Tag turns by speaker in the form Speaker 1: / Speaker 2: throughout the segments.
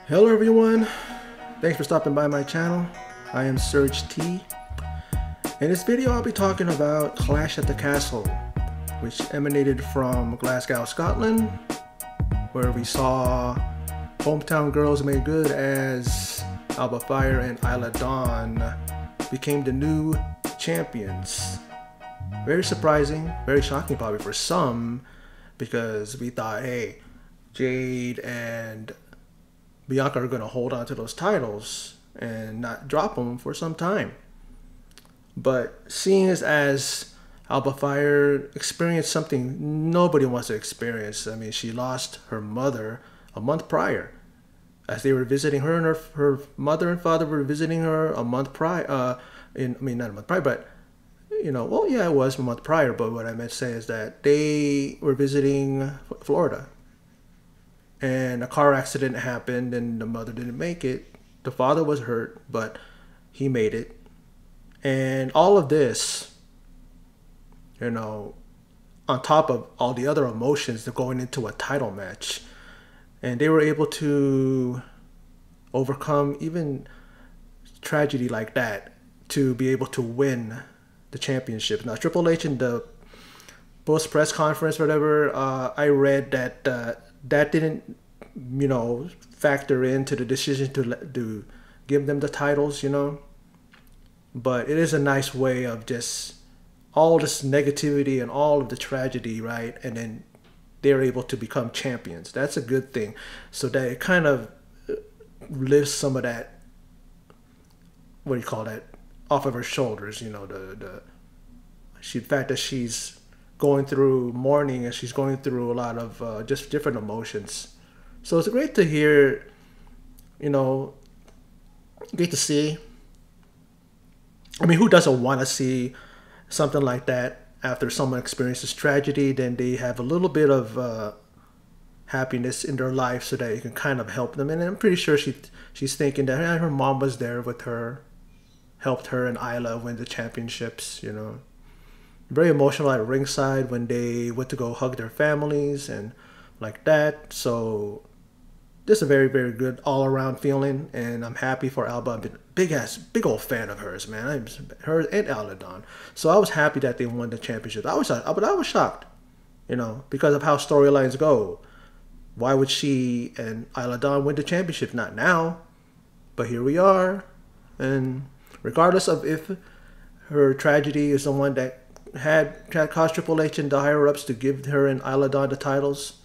Speaker 1: Hello everyone, thanks for stopping by my channel. I am Surge T. In this video I'll be talking about Clash at the Castle, which emanated from Glasgow, Scotland, where we saw hometown girls made good as Alba, Fyre, and Isla became the new champions. Very surprising, very shocking probably for some, because we thought, hey, Jade and Bianca are going to hold on to those titles and not drop them for some time. But seeing as Alba Fyre experienced something nobody wants to experience. I mean, she lost her mother a month prior. As they were visiting her, and her mother and father were visiting her a month prior. Not a month prior, but well, yeah, it was a month prior. But what I meant to say is that they were visiting Florida, and a car accident happened, and the mother didn't make it. The father was hurt, but he made it. And all of this, on top of all the other emotions, they're going into a title match. And they were able to overcome even tragedy like that to be able to win the championship. Now, Triple H in the post-press conference, whatever, I read that that didn't, factor into the decision to give them the titles, But it is a nice way of just all this negativity and all of the tragedy, right? And then they're able to become champions. That's a good thing. So that it kind of lifts some of that, what do you call that, off of her shoulders, the fact that she's going through mourning and she's going through a lot of just different emotions. So it's great to hear, great to see. I mean, who doesn't want to see something like that after someone experiences tragedy? Then they have a little bit of happiness in their life so that it can kind of help them. And I'm pretty sure she's thinking that her mom was there with her, helped her and Isla win the championships, Very emotional at ringside when they went to go hug their families and like that. So just a very, very good all-around feeling, and I'm happy for Alba. I've been a big old fan of hers, man. Her and Isla. So I was happy that they won the championship. But I was shocked, because of how storylines go. Why would she and Isla win the championship? Not now, but here we are. And regardless of if her tragedy is the one that had caused Triple H and the higher-ups to give her and Isla the titles,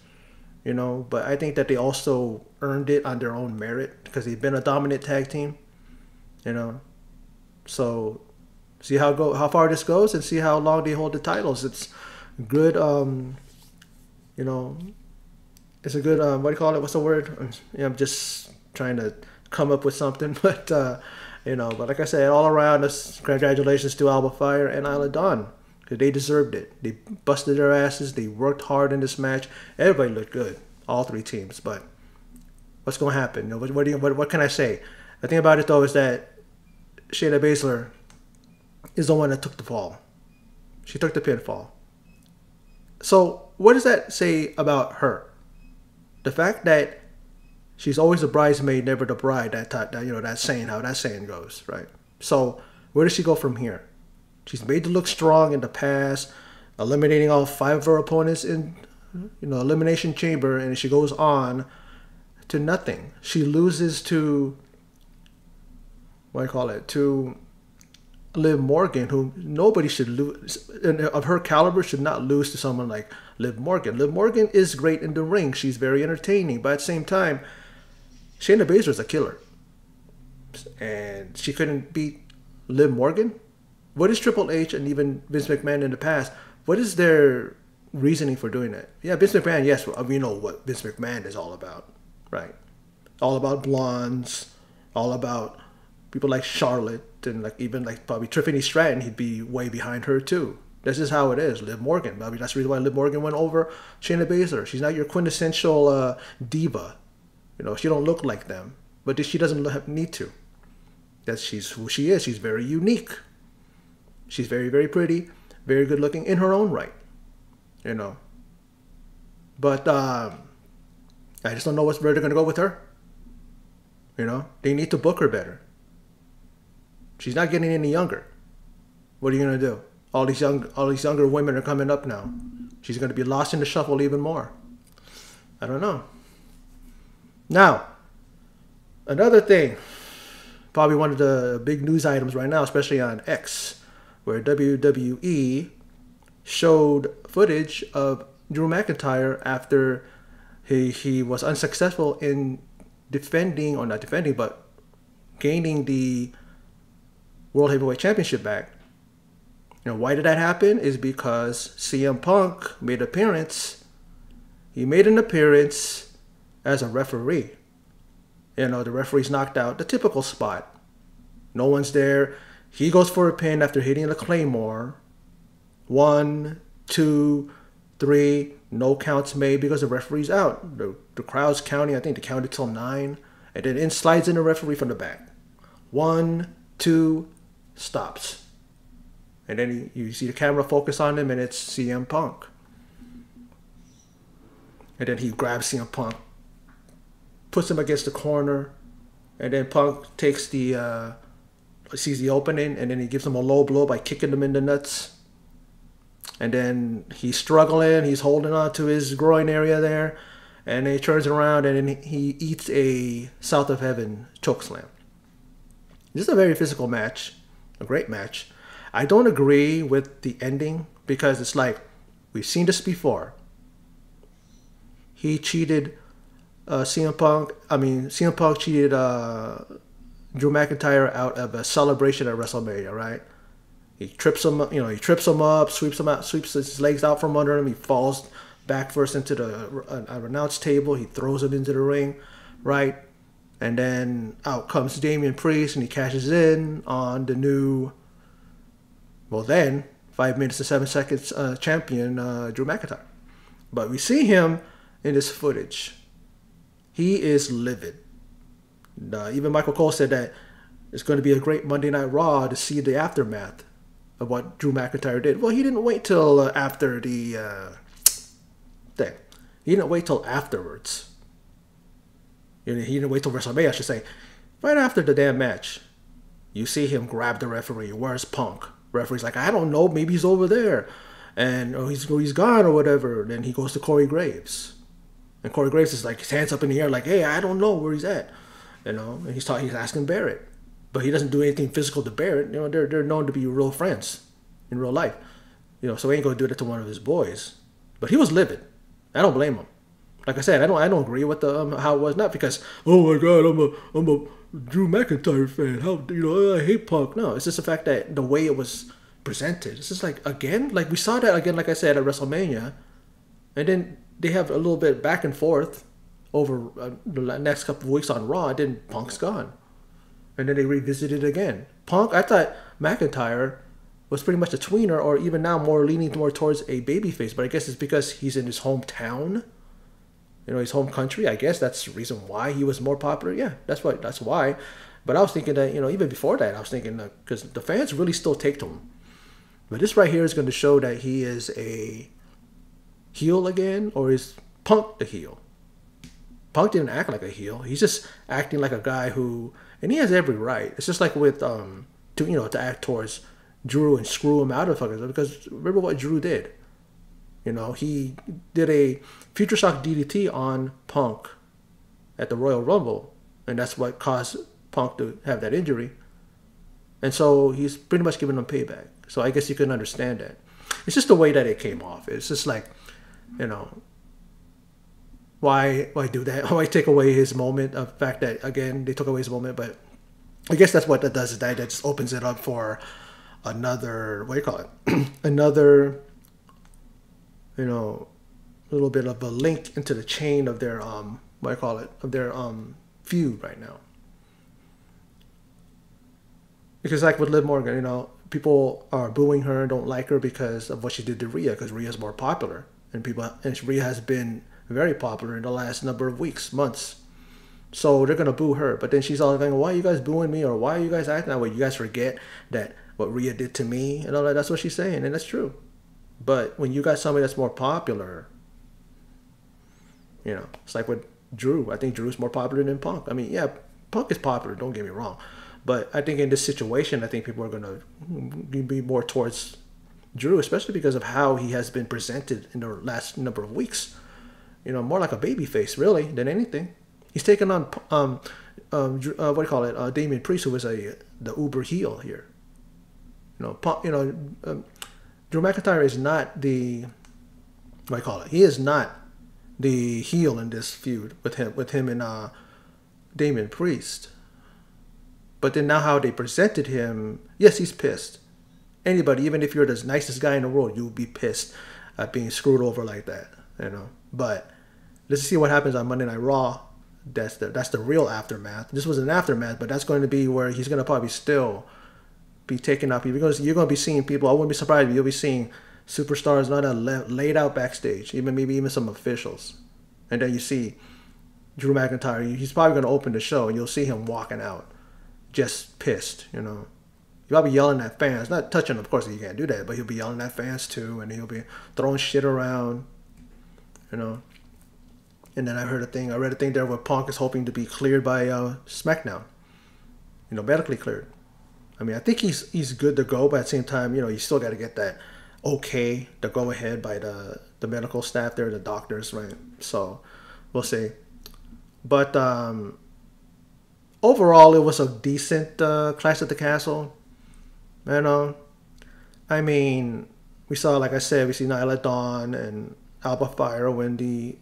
Speaker 1: but I think that they also earned it on their own merit because they've been a dominant tag team, So see how far this goes and see how long they hold the titles. It's good, it's a good, what do you call it? What's the word? I'm just trying to come up with something, but, but like I said, all around, congratulations to Alba Fyre and Isla because they deserved it. They busted their asses. They worked hard in this match. Everybody looked good, all three teams. But what's going to happen? What can I say? The thing about it, though, is that Shayna Baszler is the one that took the fall. She took the pinfall. So what does that say about her? The fact that she's always the bridesmaid, never the bride. That saying, how that saying goes, right? So where does she go from here? She's made to look strong in the past, eliminating all 5 of her opponents in, Elimination Chamber, and she goes on to nothing. She loses to, to Liv Morgan, who nobody should lose, and of her caliber should not lose to someone like Liv Morgan. Liv Morgan is great in the ring. She's very entertaining, but at the same time, Shayna Baszler is a killer. And she couldn't beat Liv Morgan? What is Triple H and even Vince McMahon in the past? What is their reasoning for doing that? Yeah, Vince McMahon, yes, we know what Vince McMahon is all about, right? All about blondes, all about people like Charlotte, and probably Tiffany Stratton, he'd be way behind her too. This is how it is. Liv Morgan, maybe that's the reason why Liv Morgan went over Shayna Baszler. She's not your quintessential diva. She don't look like them, but she doesn't need to. She's who she is. She's very unique. She's very, very pretty, very good looking in her own right, But I just don't know where they're going to go with her. You know, they need to book her better. She's not getting any younger. What are you gonna do? All these younger women are coming up now. She's gonna be lost in the shuffle even more. I don't know. Now, another thing, probably one of the big news items right now, especially on X, where WWE showed footage of Drew McIntyre after he was unsuccessful in defending, or not defending, but gaining the World Heavyweight Championship back. You know, why did that happen? Is because CM Punk made an appearance. He made an appearance as a referee. You know, the referee's knocked out, the typical spot. No one's there. He goes for a pin after hitting the Claymore. 1, 2, 3, no counts made because the referee's out. The crowd's counting. I think they counted till 9. And then in slides in the referee from the back. 1, 2, stops. And then you see the camera focus on him, and it's CM Punk. And then he grabs CM Punk, puts him against the corner, and then Punk takes sees the opening, and then he gives him a low blow by kicking him in the nuts. And then he's struggling, he's holding on to his groin area there, and then he turns around and then he eats a South of Heaven chokeslam. This is a very physical match, a great match. I don't agree with the ending because it's like, we've seen this before. He cheated CM Punk cheated Drew McIntyre out of a celebration at WrestleMania, right? He trips him up, sweeps his legs out from under him. He falls back first into the announce table. He throws him into the ring, right? And then out comes Damian Priest, and he cashes in on the new, well then, 5 minutes and 7 seconds champion, Drew McIntyre. But we see him in this footage. He is livid. Even Michael Cole said that it's going to be a great Monday Night Raw to see the aftermath of what Drew McIntyre did. Well, he didn't wait till after the thing. He didn't wait till afterwards. He didn't wait till WrestleMania, I should say. Right after the damn match, you see him grab the referee. Where's Punk? Referee's like, I don't know, maybe he's over there. And he's gone or whatever. Then he goes to Corey Graves. And Corey Graves is like, his hands up in the air like, hey, I don't know where he's at. You know, and he's asking Barrett. But he doesn't do anything physical to Barrett. You know, they're known to be real friends in real life. You know, so he ain't gonna do that to one of his boys. But he was livid. I don't blame him. Like I said, I don't agree with the how it was. Not because, oh my God, I'm a Drew McIntyre fan. How, you know, I hate Punk. No, it's just the fact that the way it was presented. It's just like, again, like we saw that again, like I said, at WrestleMania, and then they have a little bit back and forth over the next couple of weeks on Raw. And then Punk's gone, and then they revisited it again. Punk, I thought McIntyre was pretty much a tweener, or even now more leaning more towards a babyface. But I guess it's because he's in his hometown. You know, his home country. I guess that's the reason why he was more popular. Yeah, that's why. But I was thinking that, you know, even before that, I was thinking that because the fans really still take to him. But this right here is going to show that he is a heel again, or is Punk the heel? Punk didn't act like a heel. He's just acting like a guy who, and he has every right. It's just like with to act towards Drew and screw him out of fuckers. Because remember what Drew did. You know, he did a Future Shock DDT on Punk at the Royal Rumble, and that's what caused Punk to have that injury. And so he's pretty much giving him payback. So I guess you can understand that. It's just the way that it came off. It's just like, you know, why do that? Why take away his moment? The fact that, again, they took away his moment, but I guess that's what that does, is that just opens it up for another, what do you call it? Another, you know, a little bit of a link into the chain of their of their feud right now. Because like with Liv Morgan, you know, people are booing her, don't like her because of what she did to Rhea, because Rhea's more popular, and Rhea has been very popular in the last number of weeks, months. So they're gonna boo her, but then she's all going, "Why are you guys booing me?" or "Why are you guys acting that way? You guys forget that what Rhea did to me," and all that. That's what she's saying, and that's true. But when you got somebody that's more popular, you know, it's like with Drew. I think Drew's more popular than Punk. I mean, yeah, Punk is popular, don't get me wrong. But I think in this situation, I think people are going to be more towards Drew, especially because of how he has been presented in the last number of weeks. You know, more like a babyface, really, than anything. He's taken on, what do you call it, Damian Priest, who was the uber heel here. You know, Drew McIntyre is not the, what do you call it? He is not the heel in this feud with him and Damian Priest. But then now how they presented him, yes, he's pissed. Anybody, even if you're the nicest guy in the world, you'll be pissed at being screwed over like that, you know. But let's see what happens on Monday Night Raw. That's the real aftermath. This was an aftermath, but that's going to be where he's going to probably still be taken up. You're going to be seeing people. I wouldn't be surprised if you'll be seeing superstars not laid out backstage, maybe even some officials. And then you see Drew McIntyre. He's probably going to open the show, and you'll see him walking out, just pissed, you know. He'll be yelling at fans, not touching them, of course, you can't do that, but he'll be yelling at fans too, and he'll be throwing shit around, you know. And then I read a thing there where Punk is hoping to be cleared by SmackDown, you know, medically cleared. I mean, I think he's good to go, but at the same time, you know, you still got to get that okay to go ahead by the medical staff there, the doctors, right? So we'll see. But overall, it was a decent Clash at the Castle. You know, I mean, we saw, like I said, we see Nyla Dawn and Alba Fyre win the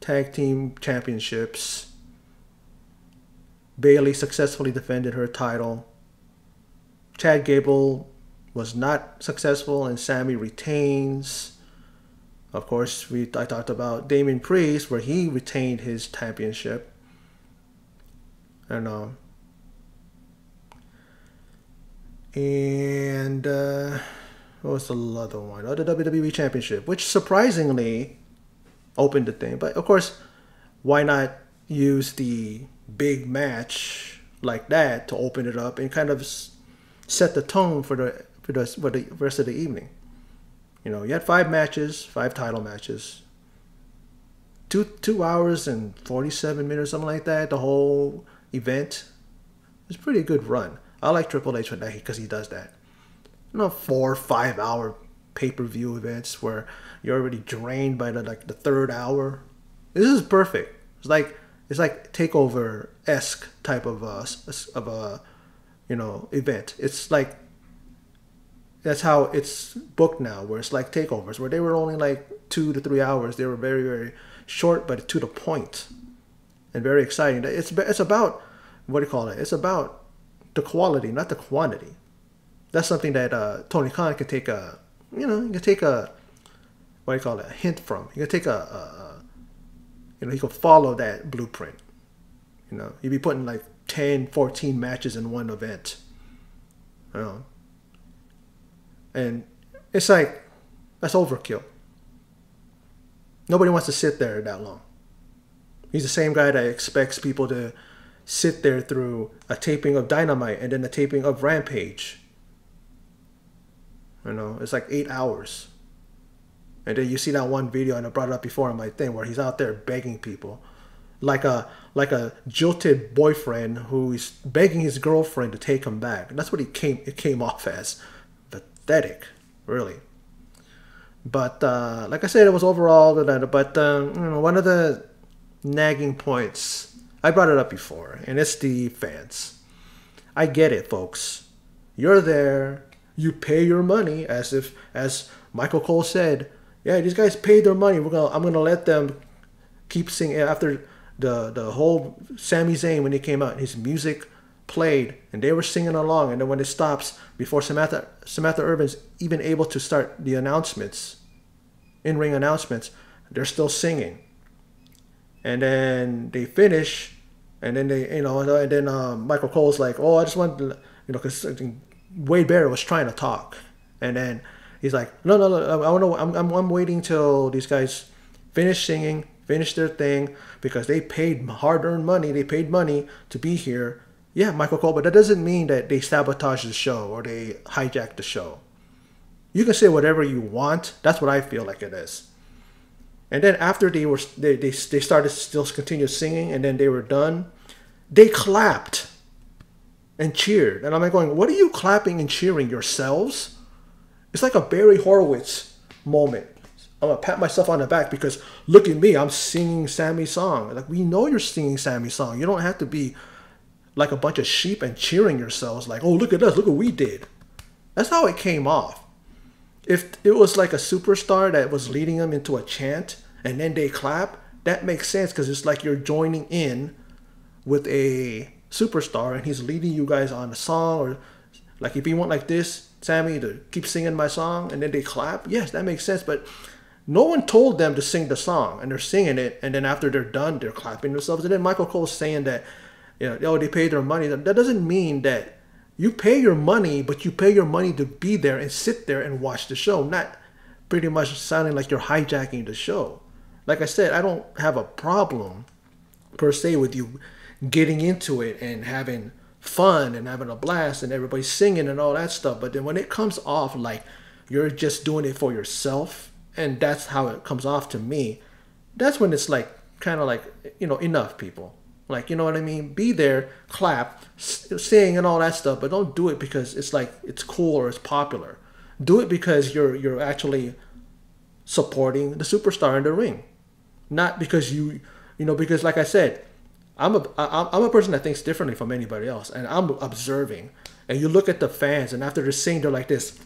Speaker 1: tag team championships. Bayley successfully defended her title. Chad Gable was not successful, and Sami retains. Of course, I talked about Damian Priest, where he retained his championship. And what was the other one? Oh, the WWE Championship, which surprisingly opened the thing. But of course, why not use the big match like that to open it up and kind of set the tone for the rest of the evening? You know, you had 5 matches, 5 title matches, 2 hours and 47 minutes, something like that. The whole event. It's a pretty good run. I like Triple H with that because he does that. You know, 4 or 5 hour pay-per-view events where you're already drained by the 3rd hour. This is perfect. It's like Takeover-esque type of a event. It's like that's how it's booked now, where it's like takeovers, where they were only like 2 to 3 hours. They were very, very short, but to the point and very exciting. It's about, what do you call it? It's about the quality, not the quantity. That's something that Tony Khan can take a hint from. You can take he can follow that blueprint. You know, you'd be putting like 10, 14 matches in one event. You know, and it's like, that's overkill. Nobody wants to sit there that long. He's the same guy that expects people to sit there through a taping of Dynamite and then a taping of Rampage. You know, it's like 8 hours. And then you see that one video, and I brought it up before on my thing, where he's out there begging people. Like a jilted boyfriend who is begging his girlfriend to take him back. And that's what it came off as. Pathetic, really. But like I said, it was overall good. But one of the nagging points, I brought it up before, and it's the fans. I get it, folks. You're there. You pay your money, as Michael Cole said. Yeah, these guys paid their money. I'm gonna let them keep singing. After the whole Sami Zayn, when he came out, his music played and they were singing along, and then when it stops, before Samantha Irvin's even able to start the announcements, in-ring announcements, they're still singing. And then they finish, and then Michael Cole's like, oh, I just want to, because Wade Barrett was trying to talk, and then he's like, no, I'm waiting till these guys finish singing, finish their thing, because they paid hard-earned money. They paid money to be here. Yeah, Michael Cole, but that doesn't mean that they sabotage the show or they hijack the show. You can say whatever you want. That's what I feel like it is. And then after they started still continue singing, and then they were done, they clapped and cheered. And I'm like going, what are you clapping and cheering, yourselves? It's like a Barry Horowitz moment. I'm going to pat myself on the back because look at me, I'm singing Sami's song. Like, we know you're singing Sami's song. You don't have to be like a bunch of sheep and cheering yourselves like, oh, look at us, look what we did. That's how it came off. If it was like a superstar that was leading them into a chant and then they clap, that makes sense because it's like you're joining in with a superstar and he's leading you guys on a song. Or like if you want like this, Sami, to keep singing my song and then they clap, yes, that makes sense. But no one told them to sing the song and they're singing it, and then after they're done, they're clapping themselves. And then Michael Cole's saying that, you know, oh, they paid their money. That doesn't mean that you pay your money, but you pay your money to be there and sit there and watch the show, not pretty much sounding like you're hijacking the show. Like I said, I don't have a problem per se with you getting into it and having fun and having a blast and everybody singing and all that stuff. But then when it comes off like you're just doing it for yourself, and that's how it comes off to me, that's when it's like kind of like, you know, enough, people. Like, you know what I mean? Be there, clap, sing and all that stuff, but don't do it because it's like it's cool or it's popular. Do it because you're actually supporting the superstar in the ring. Not because you know, because like I said, I'm a person that thinks differently from anybody else, and I'm observing. And you look at the fans, and after they're singing, they're like this,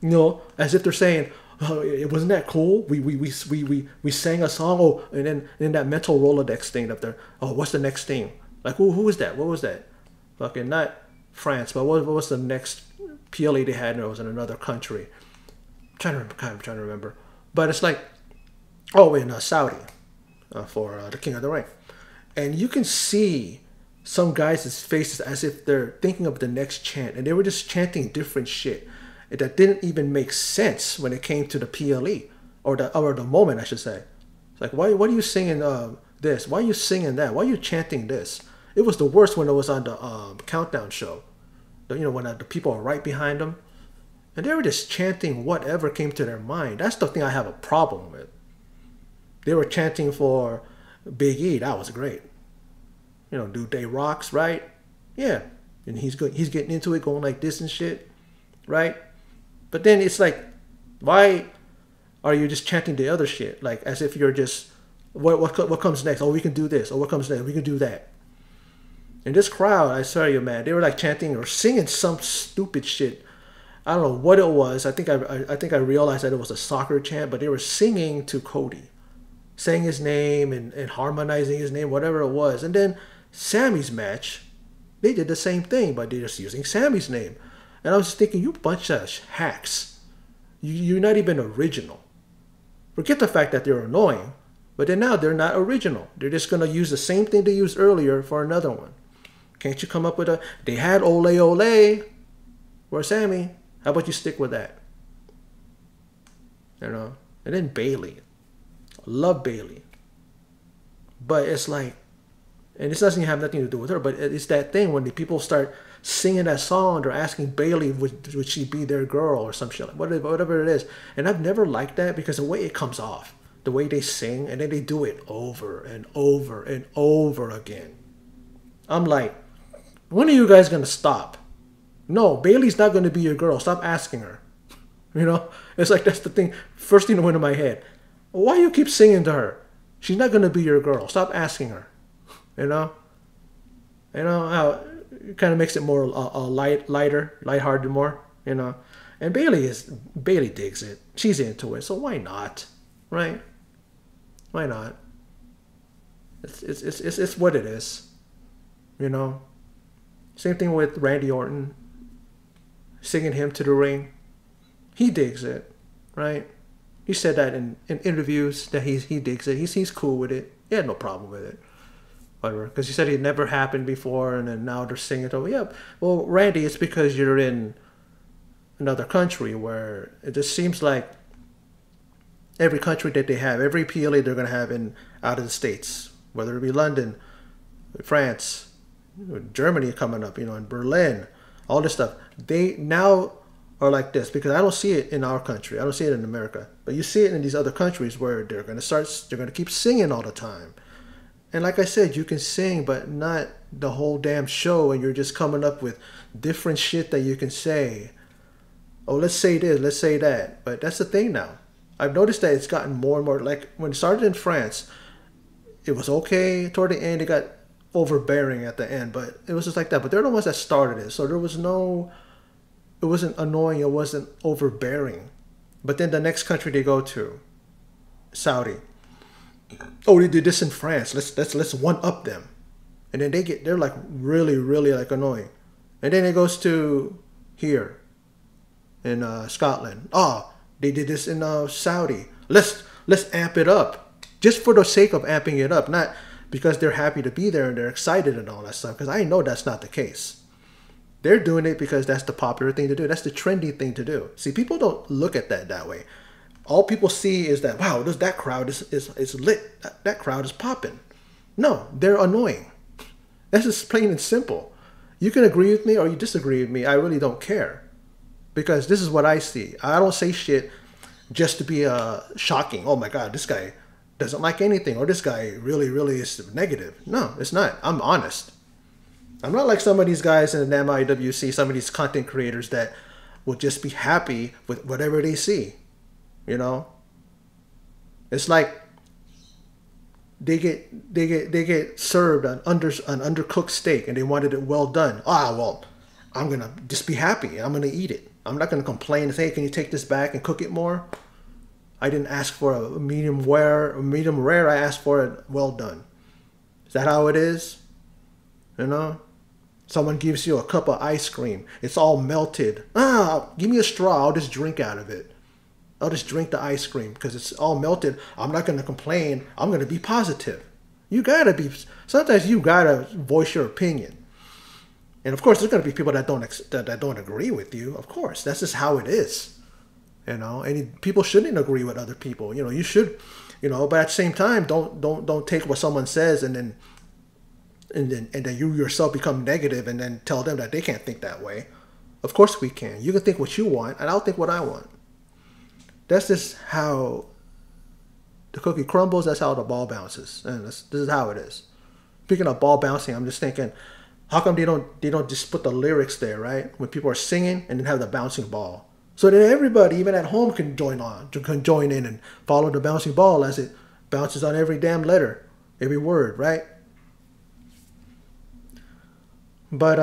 Speaker 1: you know, as if they're saying, "Oh, it wasn't that cool. We sang a song." Oh, and then that mental Rolodex thing up there. Oh, what's the next thing? Like, who was that? What was that? Fucking not France, but what was the next PLE they had? And it was in another country. I'm trying to remember. But it's like, oh, in Saudi for the King of the Ring, and you can see some guys' faces as if they're thinking of the next chant, and they were just chanting different shit that didn't even make sense when it came to the PLE or the moment, I should say. It's like, why are you singing this? Why are you singing that? Why are you chanting this? It was the worst when it was on the countdown show. You know, when the people are right behind them, and they were just chanting whatever came to their mind. That's the thing I have a problem with. They were chanting for Big E. That was great. You know, Dude Day rocks, right? Yeah, and he's good. He's getting into it, going like this and shit, right? But then it's like, why are you just chanting the other shit? Like, as if you're just, what comes next? Oh, we can do this. Oh, what comes next? We can do that. And this crowd, I tell you, man, they were like chanting or singing some stupid shit. I don't know what it was. I think I realized that it was a soccer chant, but they were singing to Cody, saying his name and harmonizing his name, whatever it was. And then Sami's match, they did the same thing, but they're just using Sami's name. And I was thinking, you bunch of hacks. You're not even original. Forget the fact that they're annoying, but then now they're not original. They're just going to use the same thing they used earlier for another one. Can't you come up with a... They had Ole Ole for Sami. How about you stick with that? You know? And then Bayley. Love Bayley. But it's like... And this doesn't have nothing to do with her, but it's that thing when the people start singing that song, they're asking Bayley, would she be their girl or some shit, like whatever it is. And I've never liked that because the way it comes off, the way they sing, and then they do it over and over and over again. I'm like, when are you guys going to stop? No, Bayley's not going to be your girl. Stop asking her. You know? It's like, that's the thing. First thing that went in my head. Why do you keep singing to her? She's not going to be your girl. Stop asking her. You know? You know how it kind of makes it more lighter, lighthearted more, you know? And Bayley digs it. She's into it. So why not? Right? Why not? It's what it is. You know? Same thing with Randy Orton. Singing him to the ring. He digs it. Right? He said that in interviews that he digs it. He's cool with it. He had no problem with it. Whatever. Because he said it never happened before, and then now they're singing it over. Yeah. Well, Randy, it's because you're in another country where it just seems like every country that they have, every PLA they're going to have out of the States, whether it be London, France, Germany coming up, you know, and Berlin, all this stuff. They now are like this because I don't see it in our country. I don't see it in America. But you see it in these other countries where they're going to keep singing all the time. And like I said, you can sing, but not the whole damn show, and you're just coming up with different shit that you can say. Oh, let's say this, let's say that. But that's the thing now. I've noticed that it's gotten more and more, like when it started in France, it was okay. Toward the end, it got overbearing at the end, but it was just like that. But they're the ones that started it. So there was no, it wasn't annoying, it wasn't overbearing. But then the next country they go to, Saudi. Oh, they did this in France. Let's one up them. And then they're like really, really like annoying. And then it goes to here in Scotland. Oh, they did this in Saudi. Let's amp it up, just for the sake of amping it up, not because they're happy to be there and they're excited and all that stuff. Because I know that's not the case. They're doing it because that's the popular thing to do. That's the trendy thing to do. See, people don't look at that way. All people see is that, wow, that crowd is lit. That crowd is popping. No, they're annoying. That's just plain and simple. You can agree with me or you disagree with me. I really don't care. Because this is what I see. I don't say shit just to be shocking. Oh my God, this guy doesn't like anything. Or this guy really, really is negative. No, it's not. I'm honest. I'm not like some of these guys in the damn IWC, some of these content creators that will just be happy with whatever they see. You know? It's like they get served an undercooked steak and they wanted it well done. Ah, well, I'm gonna just be happy. I'm gonna eat it. I'm not gonna complain and say, hey, can you take this back and cook it more? I didn't ask for a medium rare. I asked for it well done. Is that how it is? You know? Someone gives you a cup of ice cream. It's all melted. Ah, give me a straw. I'll just drink out of it. I'll just drink the ice cream because it's all melted. I'm not going to complain. I'm going to be positive. Sometimes you got to voice your opinion. And of course, there's going to be people that don't agree with you. Of course, that's just how it is. You know, and people shouldn't agree with other people. You know, you should, but at the same time, don't take what someone says and then you yourself become negative and then tell them that they can't think that way. Of course we can. You can think what you want, and I'll think what I want. That's just how the cookie crumbles. That's how the ball bounces, and this is how it is. Speaking of ball bouncing, I'm just thinking, how come they don't just put the lyrics there, right? When people are singing and then have the bouncing ball, so that everybody, even at home, can join in and follow the bouncing ball as it bounces on every damn letter, every word, right? But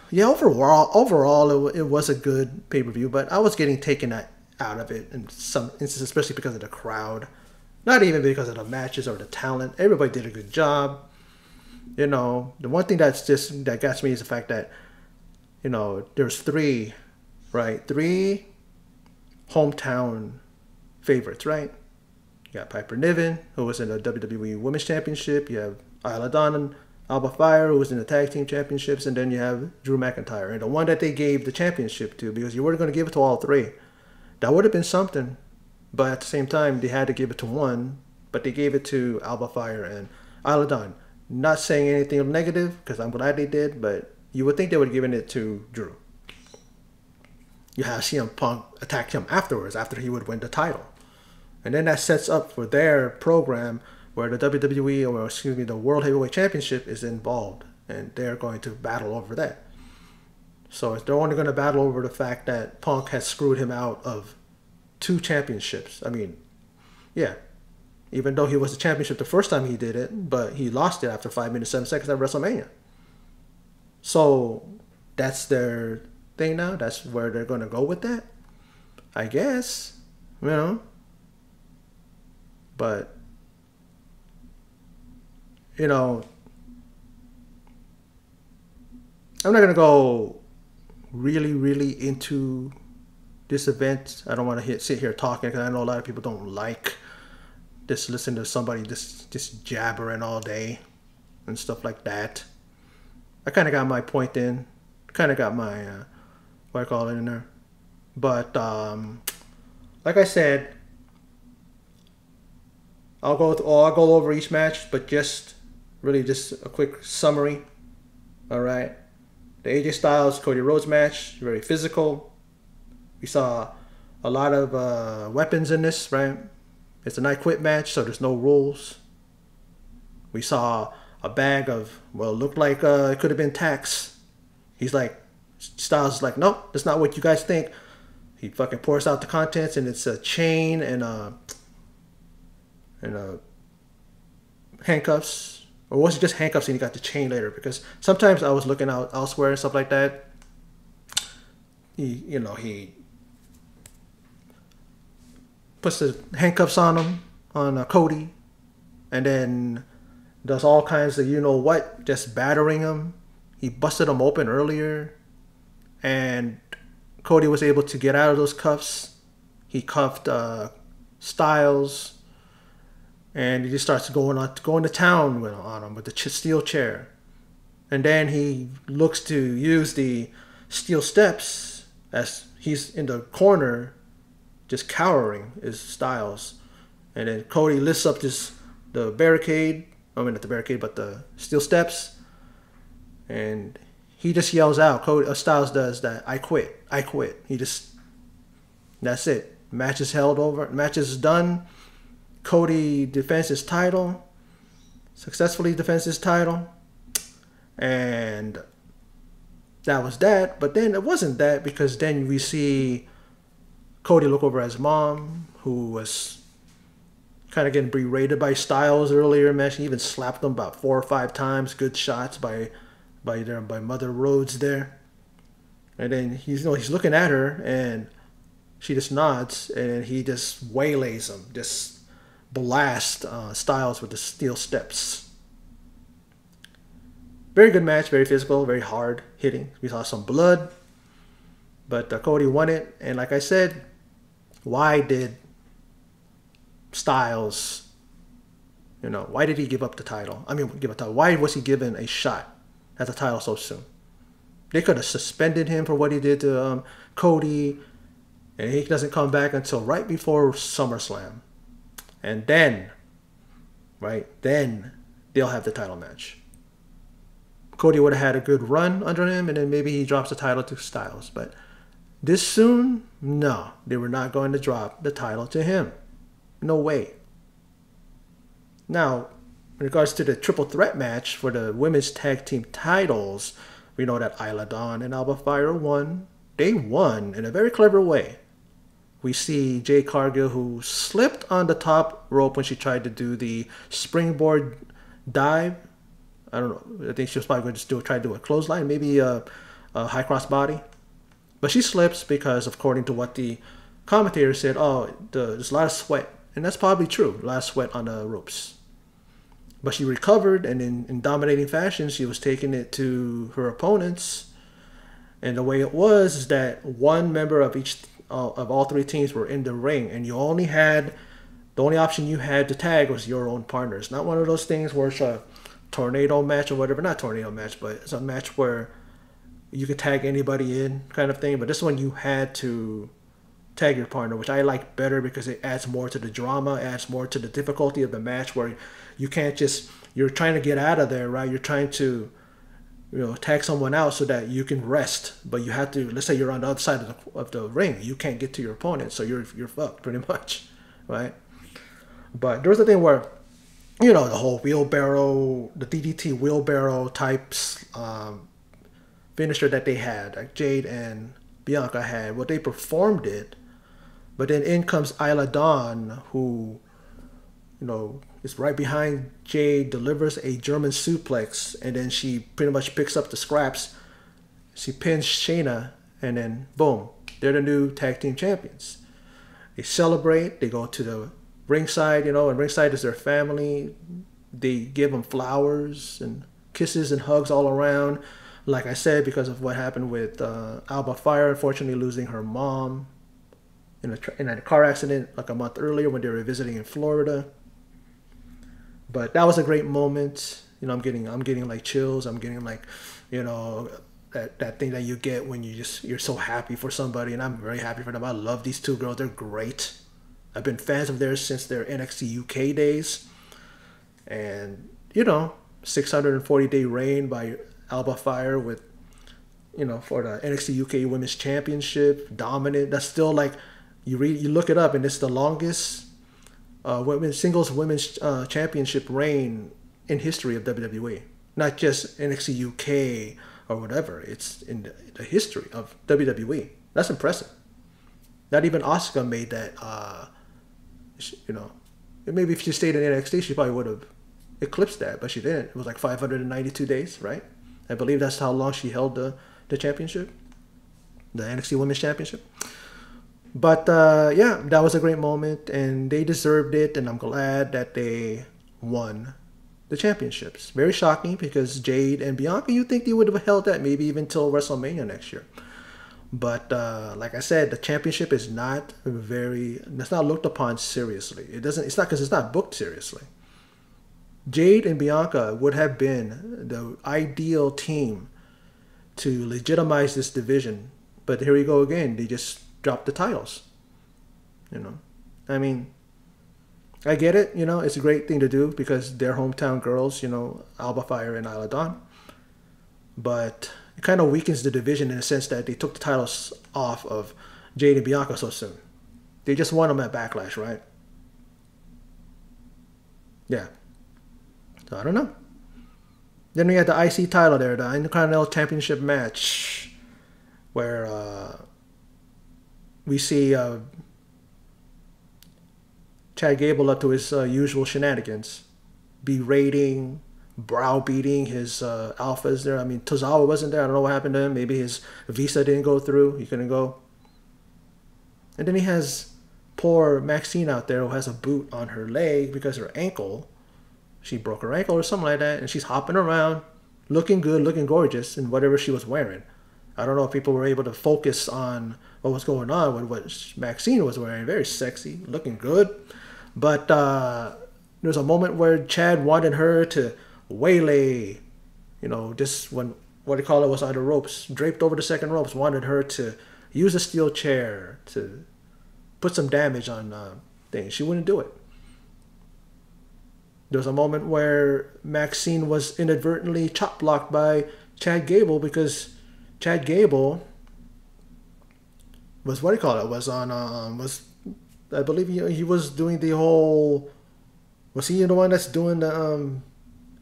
Speaker 1: yeah, overall, it was a good pay-per-view. But I was getting taken out of it in some instances, especially because of the crowd. Not even because of the matches or the talent. Everybody did a good job. You know, the one thing that gets me is the fact that, there's three hometown favorites, right? You got Piper Nivens, who was in the WWE Women's Championship. You have Isla and Alba Fyre, who was in the Tag Team Championships, and then you have Drew McIntyre. And the one that they gave the championship to, because you weren't going to give it to all three. That would have been something. But at the same time, they had to give it to one. But they gave it to Alba Fyre and Isla. Not saying anything negative, because I'm glad they did, but you would think they would have given it to Drew. You have CM Punk attack him afterwards, after he would win the title. And then that sets up for their program where the WWE, the World Heavyweight Championship is involved, and they're going to battle over that. So they're only going to battle over the fact that Punk has screwed him out of 2 championships. I mean, yeah, even though he was the championship the first time he did it, but he lost it after 5 minutes 7 seconds at WrestleMania. So that's their thing now. That's where they're going to go with that, I guess. But I'm not going to go really, really into this event. I don't want to sit here talking, because I know a lot of people don't like just listening to somebody just jabbering all day and stuff like that. I kind of got my point in. Kind of got my, what I call it in there. But, like I said, I'll go over each match, but just a quick summary. All right. The AJ Styles Cody Rhodes match, very physical. We saw a lot of weapons in this, right? It's a night quit match, so there's no rules. We saw a bag of, well, it looked like it could have been tacks. He's like, Styles is like, nope, that's not what you guys think. He fucking pours out the contents, and it's a chain and handcuffs. Or was it just handcuffs and he got the chain later? Because sometimes I was looking out elsewhere and stuff like that. He puts the handcuffs on him, on Cody, and then does all kinds of you-know-what, just battering him. He busted him open earlier, and Cody was able to get out of those cuffs. He cuffed Styles, and he just starts going to town on him with the steel chair. And then he looks to use the steel steps as he's in the corner, just cowering, is Styles. And then Cody lifts up the barricade. I mean, not the barricade, but the steel steps. And he just yells out. Styles does that. I quit. I quit. That's it. Match is held over. Match is done. Cody defends his title. Successfully defends his title. And that was that. But then it wasn't that, because then we see Cody look over at his mom, who was kind of getting berated by Styles earlier. Man, she even slapped him about 4 or 5 times. Good shots by Mother Rhodes there. And then he's looking at her, and she just nods, and he just waylays him, just blasts Styles with the steel steps. Very good match, very physical, very hard hitting. We saw some blood, but Cody won it. And like I said, why did Styles, why did he give up the title? Why was he given a shot at the title so soon? They could have suspended him for what he did to Cody, and he doesn't come back until right before SummerSlam. And then they'll have the title match. Cody would have had a good run under him, and then maybe he drops the title to Styles. But this soon, no, they were not going to drop the title to him. No way. Now, in regards to the triple threat match for the women's tag team titles, we know that Isla and Alba Fyre won. They won in a very clever way. We see Jade Cargill, who slipped on the top rope when she tried to do the springboard dive. I don't know. I think she was probably going to try to do a clothesline, maybe a high cross body. But she slips because, according to what the commentator said, there's a lot of sweat. And that's probably true. A lot of sweat on the ropes. But she recovered, and in dominating fashion, she was taking it to her opponents. And the way it was is that one member of all 3 teams were in the ring, and the only option you had to tag was your own partner. It's not one of those things where it's a tornado match or whatever. Not tornado match, but it's a match where you could tag anybody in kind of thing. But this one you had to tag your partner, which I like better because it adds more to the drama, adds more to the difficulty of the match, where you can't just, you're trying to get out of there, right? You're trying to tag someone out so that you can rest, but you have to, let's say you're on the other side of the ring, you can't get to your opponent, so you're fucked pretty much, right? But there was a thing where, the whole wheelbarrow, the DDT wheelbarrow types finisher that they had, like Jade and Bianca had, well, they performed it, but then in comes Isla Dawn, who, is right behind Jade, delivers a German suplex, and then she pretty much picks up the scraps. She pins Shayna, and then boom, they're the new tag team champions. They celebrate. They go to the ringside, and ringside is their family. They give them flowers and kisses and hugs all around. Like I said, because of what happened with Alba Fyre, unfortunately losing her mom in a car accident like a month earlier when they were visiting in Florida. But that was a great moment. I'm getting like chills. I'm getting like, that thing that you get when you're so happy for somebody, and I'm very happy for them. I love these 2 girls. They're great. I've been fans of theirs since their NXT UK days. And 640-day reign by Alba Fyre with, for the NXT UK Women's Championship, dominant. That's still like, you look it up, and it's the longest women's championship reign in history of WWE. Not just NXT UK or whatever. It's in the history of WWE. That's impressive. Not even Asuka made that, you know. Maybe if she stayed in NXT, she probably would have eclipsed that, but she didn't. It was like 592 days, right? I believe that's how long she held the championship, the NXT Women's Championship. But yeah, that was a great moment, and they deserved it, and I'm glad that they won the championships. Very shocking, because Jade and Bianca, you think they would have held that maybe even till WrestleMania next year. But like I said, the championship is not it's not looked upon seriously. It's not because it's not booked seriously. Jade and Bianca would have been the ideal team to legitimize this division. But here we go again. They just dropped the titles. You know, I mean, I get it. You know, it's a great thing to do because they're hometown girls, you know, Alba, Fyre, and Isla. But it kind of weakens the division in the sense that they took the titles off of Jade and Bianca so soon. They just won them at Backlash, right? Yeah. So I don't know. Then we had the IC title there, the Intercontinental Championship match, where we see Chad Gable up to his usual shenanigans, berating, browbeating his alphas there. I mean, Tozawa wasn't there. I don't know what happened to him. Maybe his visa didn't go through. He couldn't go. And then he has poor Maxine out there who has a boot on her leg because her ankle, she broke her ankle or something like that, and she's hopping around, looking good, looking gorgeous in whatever she was wearing. I don't know if people were able to focus on what was going on with what Maxine was wearing. Very sexy, looking good. But there's a moment where Chad wanted her to waylay, you know, just when, what do you call it, was on the ropes, draped over the second ropes, wanted her to use a steel chair to put some damage on things. She wouldn't do it. There was a moment where Maxine was inadvertently chop blocked by Chad Gable because Chad Gable was, what do you call it, was on, I believe he was doing the whole, was he the one that's doing the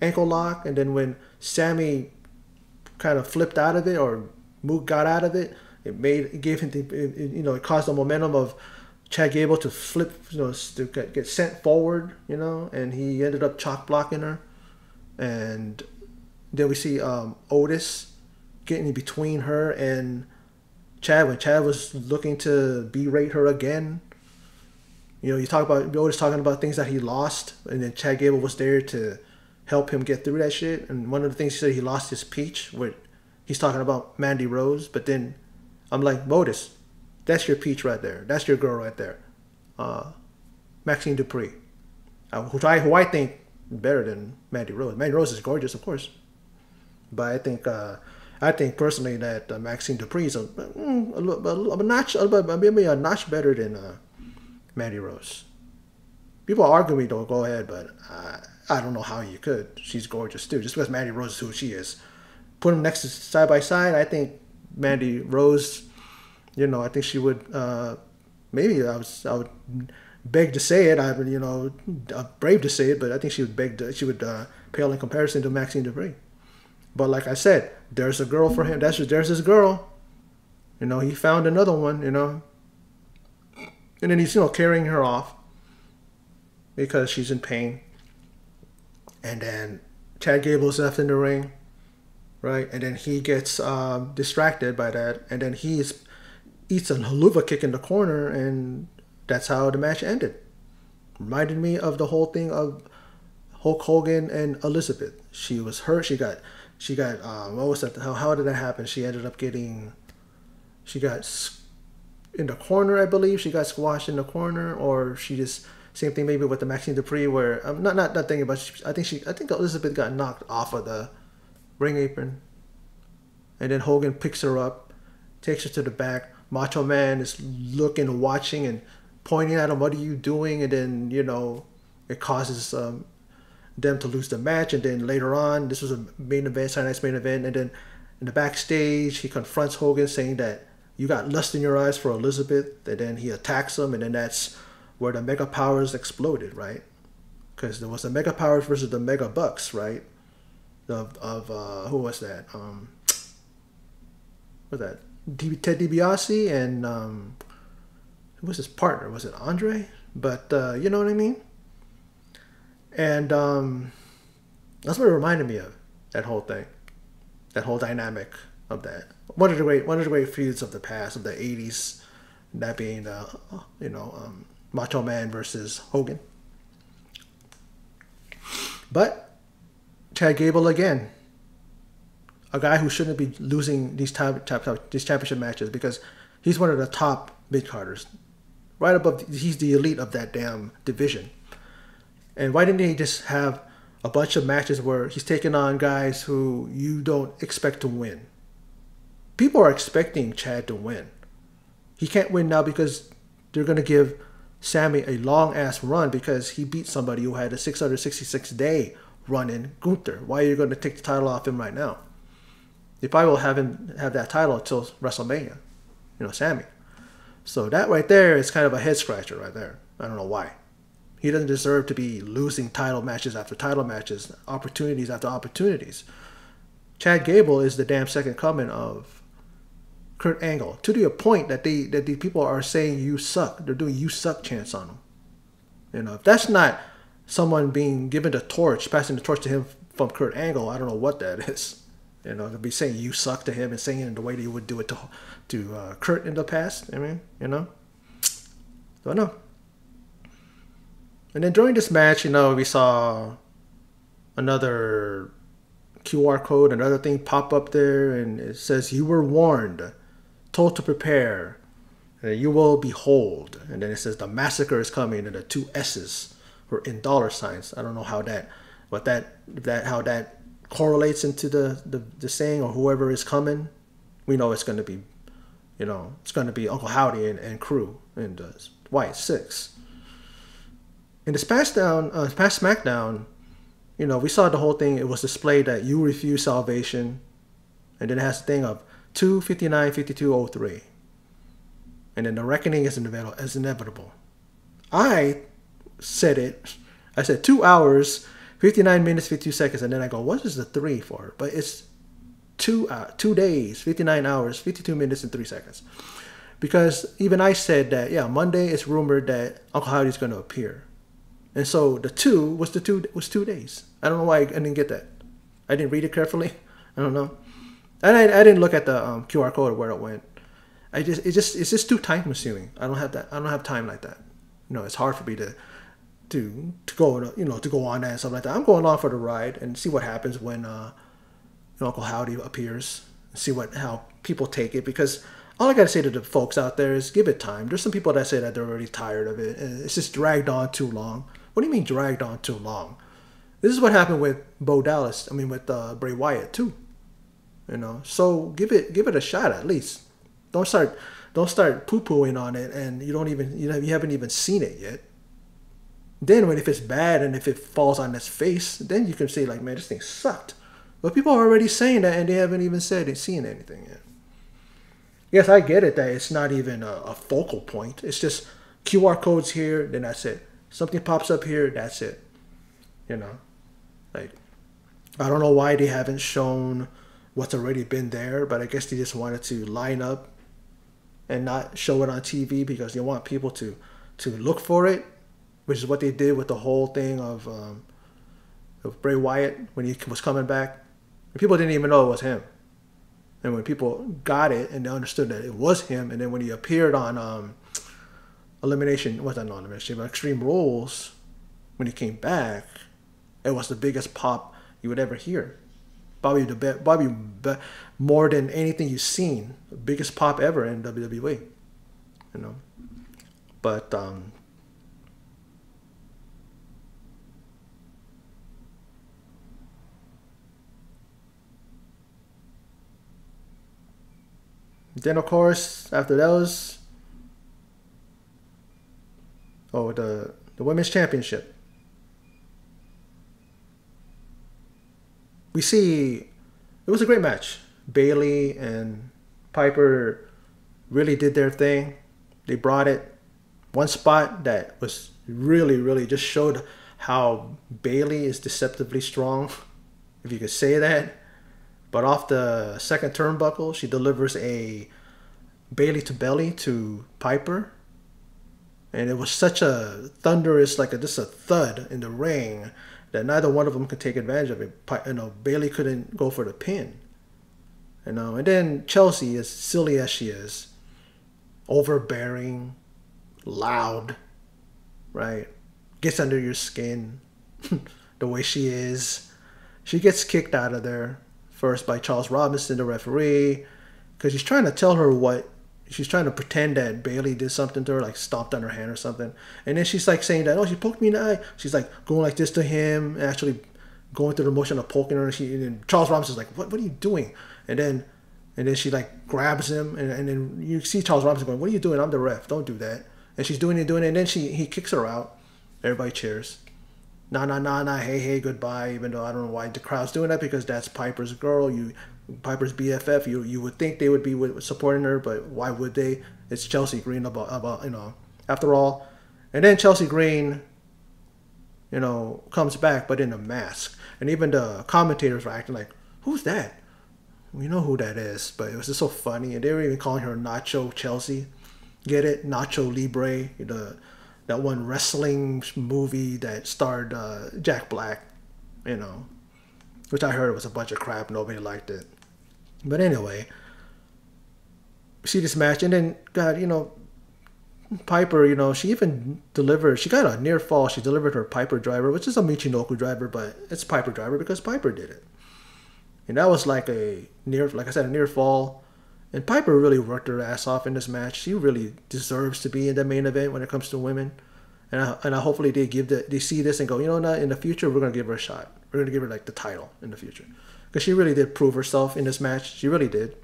Speaker 1: ankle lock? And then when Sami kind of flipped out of it, or Mook got out of it, it gave him it caused the momentum of Chad Gable to flip, to get sent forward, and he ended up chalk blocking her. And then we see Otis getting in between her and Chad when Chad was looking to berate her again. You talk about Otis talking about things that he lost, and then Chad Gable was there to help him get through that shit. And one of the things he said, he lost his peach, where he's talking about Mandy Rose. But then I'm like, Otis, that's your peach right there. That's your girl right there. Maxine Dupree, who I think better than Mandy Rose. Mandy Rose is gorgeous, of course, but I think personally that Maxine Dupree is maybe a notch better than Mandy Rose. People argue me, don't go ahead, but I don't know how you could. She's gorgeous too. Just because Mandy Rose is who she is, put them next to side by side. I think Mandy Rose, I think she would. Maybe I would beg to say it. I'm brave to say it, but I think she would pale in comparison to Maxine Dupree. But like I said, there's a girl for him. There's his girl. He found another one. And then he's carrying her off because she's in pain. And then Chad Gable's left in the ring, right? And then he gets distracted by that, and then he eats a haluva kick in the corner, and that's how the match ended. Reminded me of the whole thing of Hulk Hogan and Elizabeth. She was hurt. She got what was that? How did that happen? She ended up she got in the corner, I believe. She got squashed in the corner, or she just, same thing maybe with the Maxine Dupree, where I'm not thinking about. I think Elizabeth got knocked off of the ring apron, and then Hogan picks her up, takes her to the back. Macho Man is looking, watching, and pointing at him. What are you doing? And then it causes them to lose the match. And then later on, this was a main event, Saturday night's main event. And then in the backstage, he confronts Hogan, saying that you got lust in your eyes for Elizabeth. And then he attacks him, and then that's where the Mega Powers exploded, right? because there was the Mega Powers versus the Mega Bucks, right? Who was that? What was that? Ted DiBiase and who was his partner? Was it Andre? But you know what I mean. And that's what it reminded me of, that whole thing, that whole dynamic of that. One of the great feuds of the past, of the '80s, that being Macho Man versus Hogan. But Chad Gable again, a guy who shouldn't be losing these championship matches, because he's one of the top mid-carders, right above. He's the elite of that damn division. And why didn't he just have a bunch of matches where he's taking on guys who you don't expect to win? People are expecting Chad to win. He can't win now because they're going to give Sami a long-ass run because he beat somebody who had a 666-day run in Gunther. Why are you going to take the title off him right now? They probably will have him have that title until WrestleMania, Sami. So that right there is kind of a head-scratcher right there. I don't know why. He doesn't deserve to be losing title matches after title matches, opportunities after opportunities. Chad Gable is the damn second coming of Kurt Angle, to the point that the people are saying you suck. They're doing you suck chants on him. If that's not someone being given the torch, passing the torch to him from Kurt Angle, I don't know what that is. To be saying you suck to him and saying it in the way that you would do it to Kurt in the past. Don't know. And then during this match, we saw another QR code, another thing pop up there, and it says, "You were warned, told to prepare, and you will behold." And then it says, "The massacre is coming," and the two S's were in dollar signs. I don't know how that correlates into the saying, or whoever is coming. We know it's going to be, it's going to be Uncle Howdy and crew and White 6. In this past SmackDown, we saw the whole thing. It was displayed that you refuse salvation, and then it has the thing of 2:59:52:03, and then the reckoning is inevitable. I said it. I said 2 hours, 59 minutes, 52 seconds, and then I go, what is the 3 for? But it's 2 days, 59 hours, 52 minutes, and 3 seconds. Because even I said that, Monday it's rumored that Uncle Howdy's going to appear. And so the 2 was 2 days. I don't know why I didn't get that. I didn't read it carefully. I don't know. And I didn't look at the QR code or where it went. It's just too time consuming. I don't have that. I don't have time like that. It's hard for me to go on that and stuff like that. I'm going on for the ride and see what happens when Uncle Howdy appears. See how people take it, because all I got to say to the folks out there is give it time. There's some people that say that they're already tired of it and it's just dragged on too long. What do you mean dragged on too long? This is what happened with Bo Dallas. with Bray Wyatt too. So give it a shot at least. Don't start poo-pooing on it and you haven't even seen it yet. Then if it's bad and if it falls on its face, then you can say like, man, this thing sucked. But people are already saying that and they haven't even seen anything yet. Yes, I get it that it's not even a focal point. It's just QR codes here, then that's it. Something pops up here, that's it. Like, I don't know why they haven't shown what's already been there, but I guess they just wanted to line up and not show it on TV because they want people to look for it, which is what they did with the whole thing of Bray Wyatt when he was coming back. And people didn't even know it was him. And when people got it and they understood that it was him, and then when he appeared on Extreme Rules, when he came back, it was the biggest pop you would ever hear. Probably more than anything you've seen, the biggest pop ever in WWE. But then, of course, after those, the Women's Championship. We see it was a great match. Bayley and Piper really did their thing. They brought it. One spot that was really, really just showed how Bayley is deceptively strong, if you could say that. But off the second turnbuckle, she delivers a Bayley to belly to Piper. And it was such a thunderous, like just a thud in the ring that neither one of them could take advantage of it. Bayley couldn't go for the pin. And then Chelsea, as silly as she is, overbearing, loud, right? Gets under your skin the way she is. She gets kicked out of there first by Charles Robinson, the referee, because he's trying to tell her what. She's trying to pretend that Bayley did something to her, like stomped on her hand or something. And then she's like saying that, oh, she poked me in the eye. She's like going like this to him, actually going through the motion of poking her. And Charles Robinson's like, what are you doing? And then she like grabs him, and then you see Charles Robinson going, what are you doing? I'm the ref. Don't do that. And she's doing it, and then he kicks her out. Everybody cheers. Nah, hey, goodbye. Even though I don't know why the crowd's doing that, because that's Piper's girl. Piper's BFF. You would think they would be supporting her, but why would they? It's Chelsea Green about after all. And then Chelsea Green, comes back, but in a mask. And even the commentators were acting like, who's that? We know who that is, but it was just so funny. And they were even calling her Nacho Chelsea. Get it? Nacho Libre. That one wrestling movie that starred Jack Black, which I heard was a bunch of crap. Nobody liked it. But anyway, see this match, and then Piper, she even delivered. She got a near fall. She delivered her Piper driver, which is a Michinoku driver, but it's Piper driver because Piper did it. And that was like a near fall. And Piper really worked her ass off in this match. She really deserves to be in the main event when it comes to women. And I hopefully they see this and go, in the future we're gonna give her a shot. We're gonna give her like the title in the future, because she really did prove herself in this match. She really did.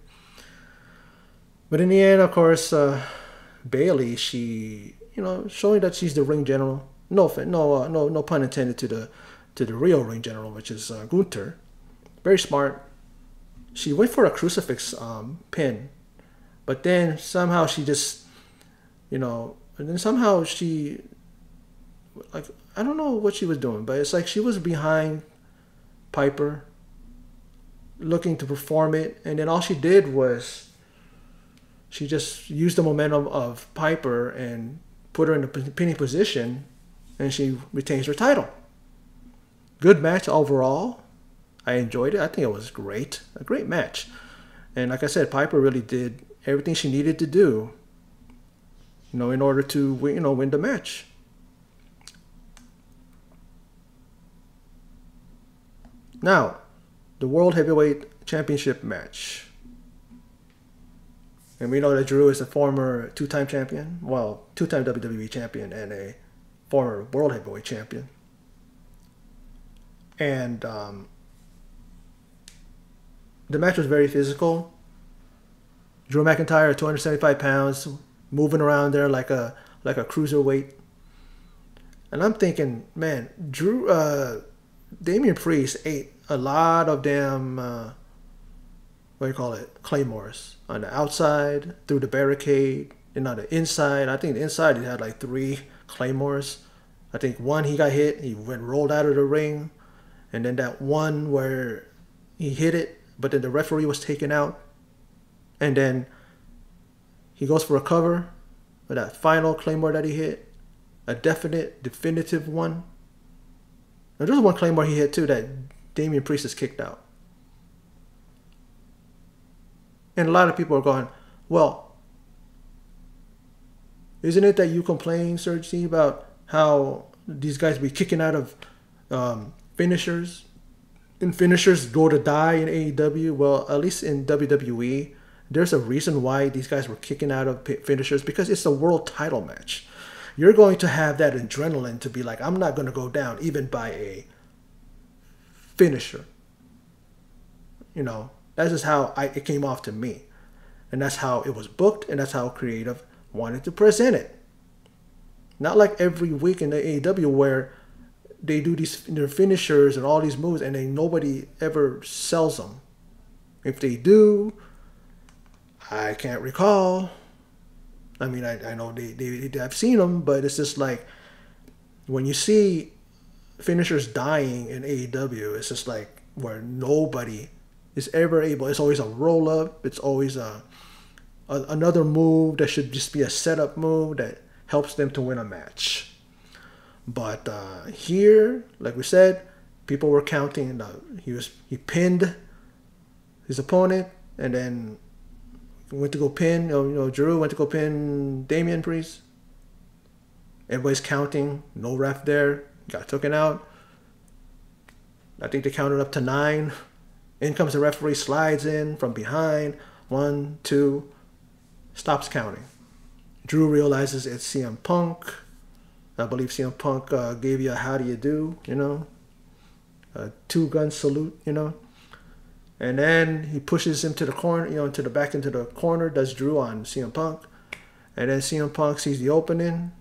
Speaker 1: But in the end, of course, Bayley, she showing that she's the ring general. No pun intended to the real ring general, which is Gunther. Very smart. She went for a crucifix pin, but then somehow she just, and then somehow she, like, I don't know what she was doing, but it's like she was behind Piper, looking to perform it, and then all she did was she just used the momentum of Piper and put her in the pinning position, and she retains her title. Good match overall. I enjoyed it. I think it was great. A great match. And like I said, Piper really did everything she needed to do, in order to win the match. Now, the World Heavyweight Championship match. And we know that Drew is a former two-time champion. Well, two-time WWE champion and a former World Heavyweight champion. And the match was very physical. Drew McIntyre, 275 pounds, moving around there like a cruiserweight. And I'm thinking, man, Damian Priest ate a lot of damn, claymores. On the outside, through the barricade, and on the inside. I think the inside he had like 3 claymores. I think one he got hit, he rolled out of the ring. And then that one where he hit it, but then the referee was taken out. And then he goes for a cover with that final claymore that he hit. A definitive one. Now there's one claymore he hit too that Damian Priest is kicked out. And a lot of people are going, well, isn't it that you complain, Serge T, about how these guys be kicking out of finishers? And finishers go to die in AEW. Well, at least in WWE, there's a reason why these guys were kicking out of finishers, because it's a world title match. You're going to have that adrenaline to be like, I'm not going to go down even by a finisher. That's just how it came off to me. And that's how it was booked, and that's how creative wanted to present it. Not like every week in the AEW where they do their finishers and all these moves, and then nobody ever sells them. If they do, I can't recall. I mean, I know I've seen them, but it's just like when you see finishers dying in AEW. It's just like where nobody is ever able. It's always a roll up. It's always another move that should just be a setup move that helps them to win a match. But here, like we said, people were counting. He pinned his opponent, and then went to go pin. Drew went to go pin Damian Priest. Everybody's counting. No ref there. Got taken out. I think they counted up to 9. In comes the referee, slides in from behind. 1, 2. Stops counting. Drew realizes it's CM Punk. I believe CM Punk gave you a how do you do, a 2-gun salute, And then he pushes him to the corner, into the corner, does Drew on CM Punk. And then CM Punk sees the opening,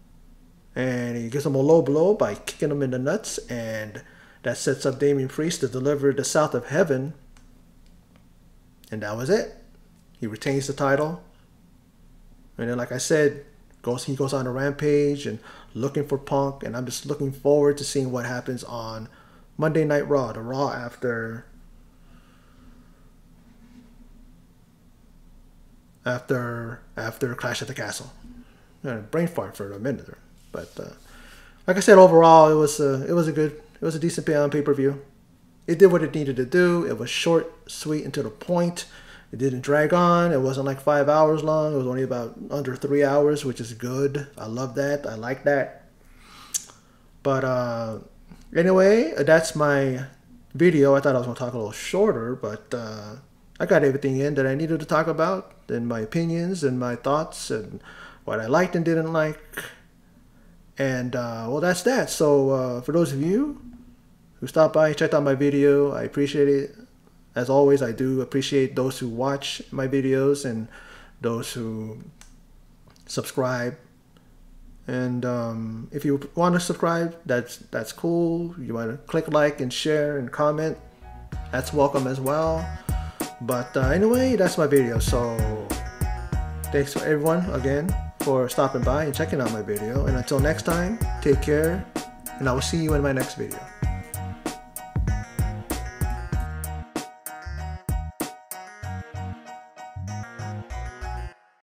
Speaker 1: and he gives him a low blow by kicking him in the nuts, and that sets up Damian Priest to deliver the South of Heaven. And that was it. He retains the title. And then, like I said, he goes on a rampage and looking for Punk, and I'm just looking forward to seeing what happens on Monday Night Raw, the Raw after Clash at the Castle. Brain fart for a minute there. But like I said, overall, it was a decent pay-per-view. It did what it needed to do. It was short, sweet, and to the point. It didn't drag on. It wasn't like 5 hours long. It was only about under 3 hours, which is good. I love that. I like that. But anyway, that's my video. I thought I was going to talk a little shorter, but I got everything in that I needed to talk about, and my opinions and my thoughts and what I liked and didn't like. And well, that's that. So for those of you who stopped by and checked out my video, I appreciate it. As always, I do appreciate those who watch my videos and those who subscribe. And if you want to subscribe, that's cool. You want to click like and share and comment, that's welcome as well. But anyway, that's my video. So thanks for everyone again for stopping by and checking out my video. And until next time, take care, and I will see you in my next video.